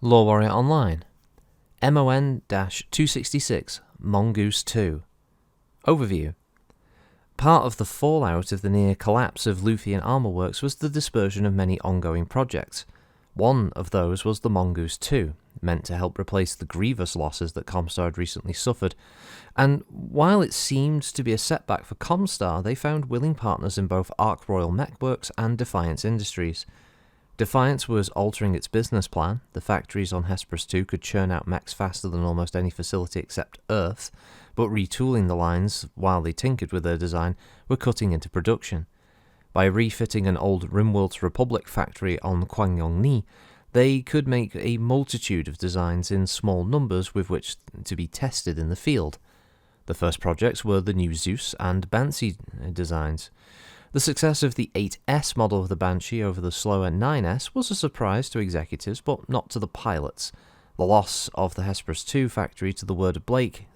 LoreWarrior Online, MON-266, Mongoose 2. Overview. Part of the fallout of the near collapse of Luthien Armor Works was the dispersion of many ongoing projects. One of those was the Mongoose 2, meant to help replace the grievous losses that Comstar had recently suffered, and while it seemed to be a setback for Comstar, they found willing partners in both Ark Royal Mechworks and Defiance Industries. Defiance was altering its business plan. The factories on Hesperus 2 could churn out mechs faster than almost any facility except Earth, but retooling the lines while they tinkered with their design were cutting into production. By refitting an old Rimworld's Republic factory on Kwangyongni, they could make a multitude of designs in small numbers with which to be tested in the field. The first projects were the new Zeus and Banshee designs. The success of the 8S model of the Banshee over the slower 9S was a surprise to executives, but not to the pilots. The loss of the Hesperus 2 factory to the word of Blake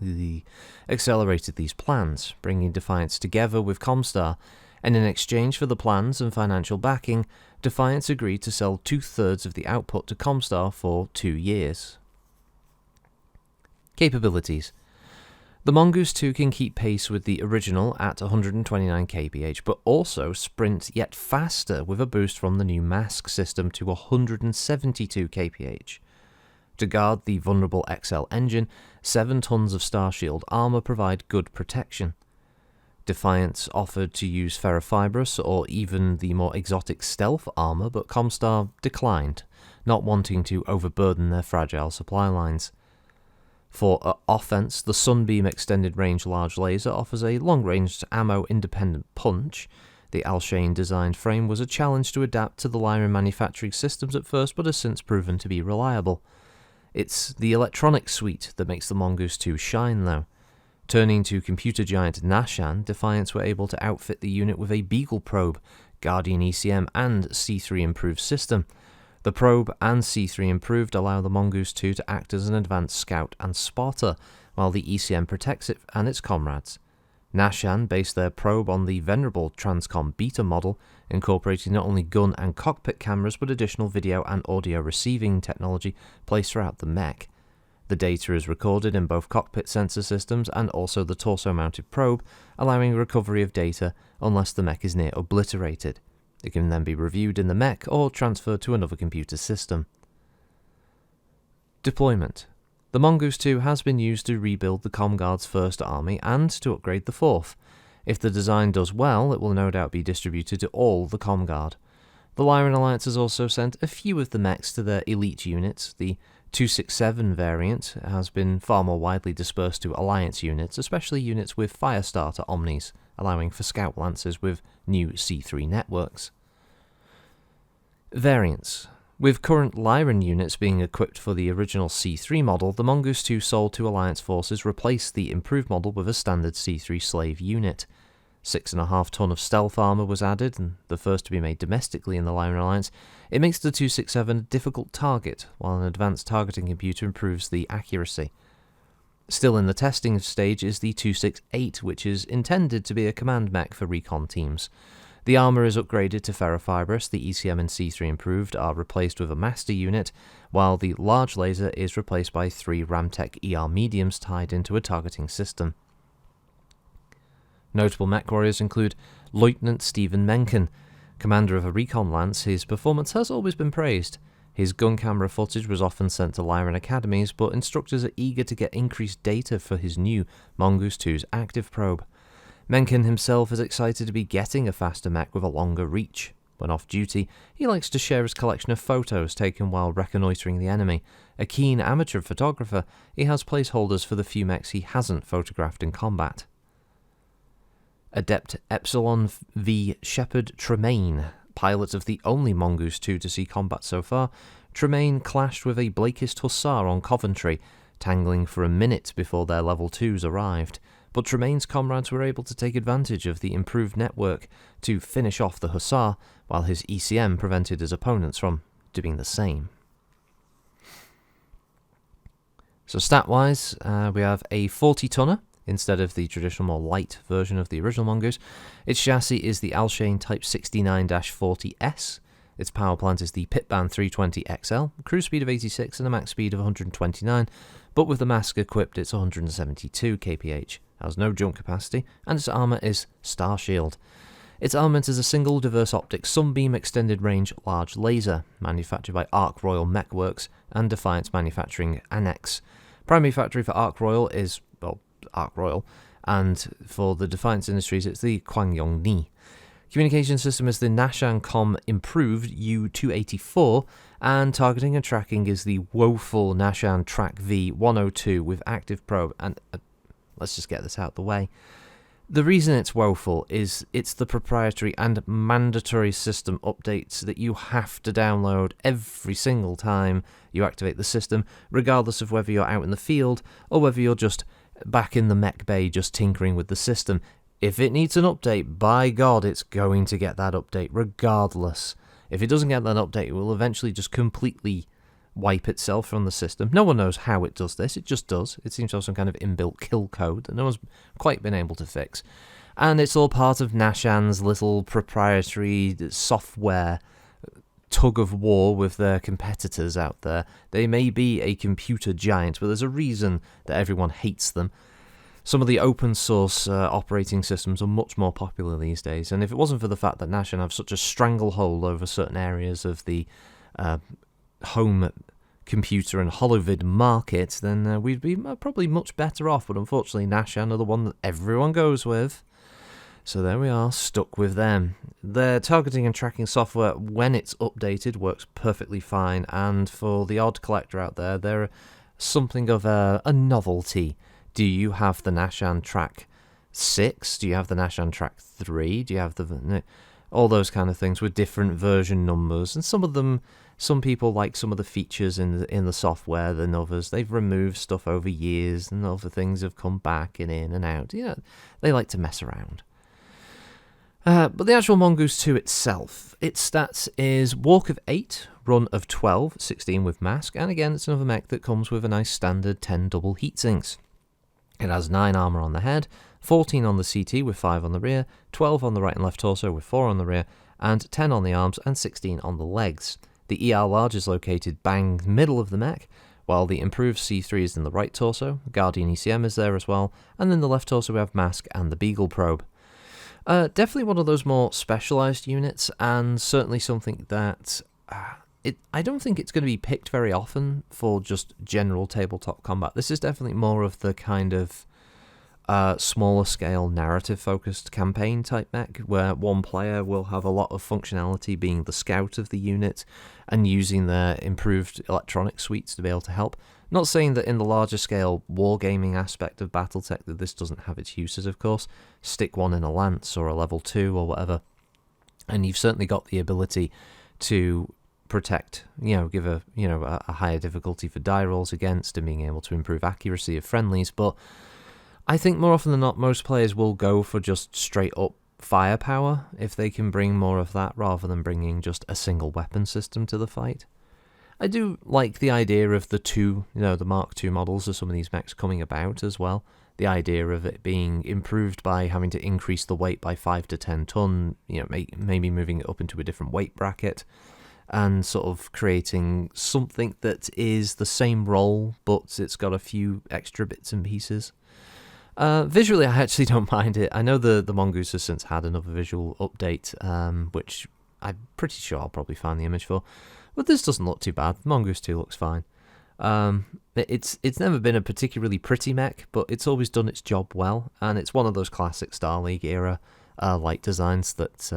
accelerated these plans, bringing Defiance together with Comstar, and in exchange for the plans and financial backing, Defiance agreed to sell 2/3 of the output to Comstar for 2 years. Capabilities. The Mongoose 2 can keep pace with the original at 129 kph, but also sprint yet faster with a boost from the new mask system to 172 kph. To guard the vulnerable XL engine, 7 tons of Starshield armor provide good protection. Defiance offered to use ferrofibrous or even the more exotic stealth armor, but Comstar declined, not wanting to overburden their fragile supply lines. For offense, the Sunbeam Extended Range Large Laser offers a long-range ammo-independent punch. The Alshane-designed frame was a challenge to adapt to the Lyran manufacturing systems at first, but has since proven to be reliable. It's the electronic suite that makes the Mongoose 2 shine, though. Turning to computer giant Nashan, Defiance were able to outfit the unit with a Beagle probe, Guardian ECM, and C3 improved system. The probe and C3 improved allow the Mongoose 2 to act as an advanced scout and spotter, while the ECM protects it and its comrades. Nashan based their probe on the venerable Transcom Beta model, incorporating not only gun and cockpit cameras but additional video and audio receiving technology placed throughout the mech. The data is recorded in both cockpit sensor systems and also the torso-mounted probe, allowing recovery of data unless the mech is near obliterated. It can then be reviewed in the mech or transferred to another computer system. Deployment. The Mongoose 2 has been used to rebuild the Comguard's first army and to upgrade the fourth. If the design does well, it will no doubt be distributed to all the Comguard. The Lyran Alliance has also sent a few of the mechs to their elite units. The 267 variant has been far more widely dispersed to Alliance units, especially units with Firestarter Omnis, allowing for Scout Lancers with new C3 networks. Variants. With current Lyran units being equipped for the original C3 model, the Mongoose 2 sold to Alliance forces replaced the improved model with a standard C3 slave unit. 6.5 ton of stealth armor was added, and the first to be made domestically in the Lyran Alliance. It makes the 267 a difficult target, while an advanced targeting computer improves the accuracy. Still in the testing stage is the 268, which is intended to be a command mech for recon teams. The armor is upgraded to ferrofibrous, the ECM and C3 improved are replaced with a master unit, while the large laser is replaced by 3 Ramtech ER mediums tied into a targeting system. Notable mech warriors include Lieutenant Stephen Mencken. Commander of a recon lance, his performance has always been praised. His gun camera footage was often sent to Lyran academies, but instructors are eager to get increased data for his new Mongoose 2's active probe. Mencken himself is excited to be getting a faster mech with a longer reach. When off duty, he likes to share his collection of photos taken while reconnoitring the enemy. A keen amateur photographer, he has placeholders for the few mechs he hasn't photographed in combat. Adept Epsilon V. Shepard Tremaine, pilot of the only Mongoose 2 to see combat so far, Tremaine clashed with a Blakist Hussar on Coventry, tangling for a minute before their level 2s arrived, but Tremaine's comrades were able to take advantage of the improved network to finish off the Hussar, while his ECM prevented his opponents from doing the same. So stat-wise, we have a 40-tonner, instead of the traditional more light version of the original Mongoose. Its chassis is the Alshane Type 69-40S. Its power plant is the Pitband 320XL, cruise speed of 86 and a max speed of 129, but with the mask equipped it's 172 kph. It has no jump capacity, and its armour is Star Shield. Its armament is a single diverse optics sunbeam extended range large laser, manufactured by LoreWarrior Mechworks and Defiance Manufacturing Annex. Primary factory for LoreWarrior is, well, LoreWarrior, and for the Defiance Industries it's the Kwangyongni. Communication system is the Nashan-Com improved U284, and targeting and tracking is the woeful Nashan Track V102 with active probe, and let's just get this out of the way. The reason it's woeful is it's the proprietary and mandatory system updates that you have to download every single time you activate the system, regardless of whether you're out in the field or whether you're just back in the mech bay just tinkering with the system. If it needs an update, by God, it's going to get that update regardless. If it doesn't get that update, it will eventually just completely wipe itself from the system. No one knows how it does this, it just does. It seems to have some kind of inbuilt kill code that no one's quite been able to fix. And it's all part of Nashan's little proprietary software tug of war with their competitors out there. They may be a computer giant, but there's a reason that everyone hates them. Some of the open source operating systems are much more popular these days, and if it wasn't for the fact that Nashan have such a stranglehold over certain areas of the home computer and holovid market, then we'd be probably much better off, but unfortunately Nashan are the one that everyone goes with. So there we are, stuck with them. Their targeting and tracking software, when it's updated, works perfectly fine, and for the odd collector out there, they're something of a novelty. Do you have the Nashan Track 6? Do you have the Nashan Track 3? Do you have the... all those kind of things with different version numbers, and some people like some of the features in the software than others. They've removed stuff over years, and other things have come back and in and out. You know, they like to mess around. But the actual Mongoose 2 itself, its stats is Walk of 8, Run of 12, 16 with Mask, and again it's another mech that comes with a nice standard 10 double heatsinks. It has 9 armour on the head, 14 on the CT with 5 on the rear, 12 on the right and left torso with 4 on the rear, and 10 on the arms and 16 on the legs. The ER large is located bang middle of the mech, while the improved C3 is in the right torso, Guardian ECM is there as well, and in the left torso we have Mask and the Beagle probe. Definitely one of those more specialised units, and certainly something that I don't think it's going to be picked very often for just general tabletop combat. This is definitely more of the kind of smaller scale narrative focused campaign type mech, where one player will have a lot of functionality being the scout of the unit and using their improved electronic suites to be able to help. Not saying that in the larger scale wargaming aspect of Battletech that this doesn't have its uses, of course. Stick one in a lance or a level 2 or whatever, and you've certainly got the ability to protect, give a higher difficulty for die rolls against, and being able to improve accuracy of friendlies. But I think more often than not most players will go for just straight up firepower if they can bring more of that rather than bringing just a single weapon system to the fight. I do like the idea of the Mark II models of some of these mechs coming about as well. The idea of it being improved by having to increase the weight by 5 to 10 ton, maybe moving it up into a different weight bracket, and sort of creating something that is the same role, but it's got a few extra bits and pieces. Visually, I actually don't mind it. I know the Mongoose has since had another visual update, which I'm pretty sure I'll probably find the image for. But this doesn't look too bad. Mongoose 2 looks fine. It's never been a particularly pretty mech, but it's always done its job well, and it's one of those classic Star League era light designs that,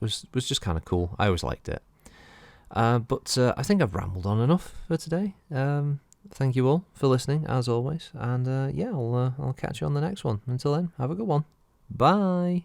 was just kind of cool. I always liked it. But I think I've rambled on enough for today. Thank you all for listening, as always, and I'll catch you on the next one. Until then, have a good one. Bye!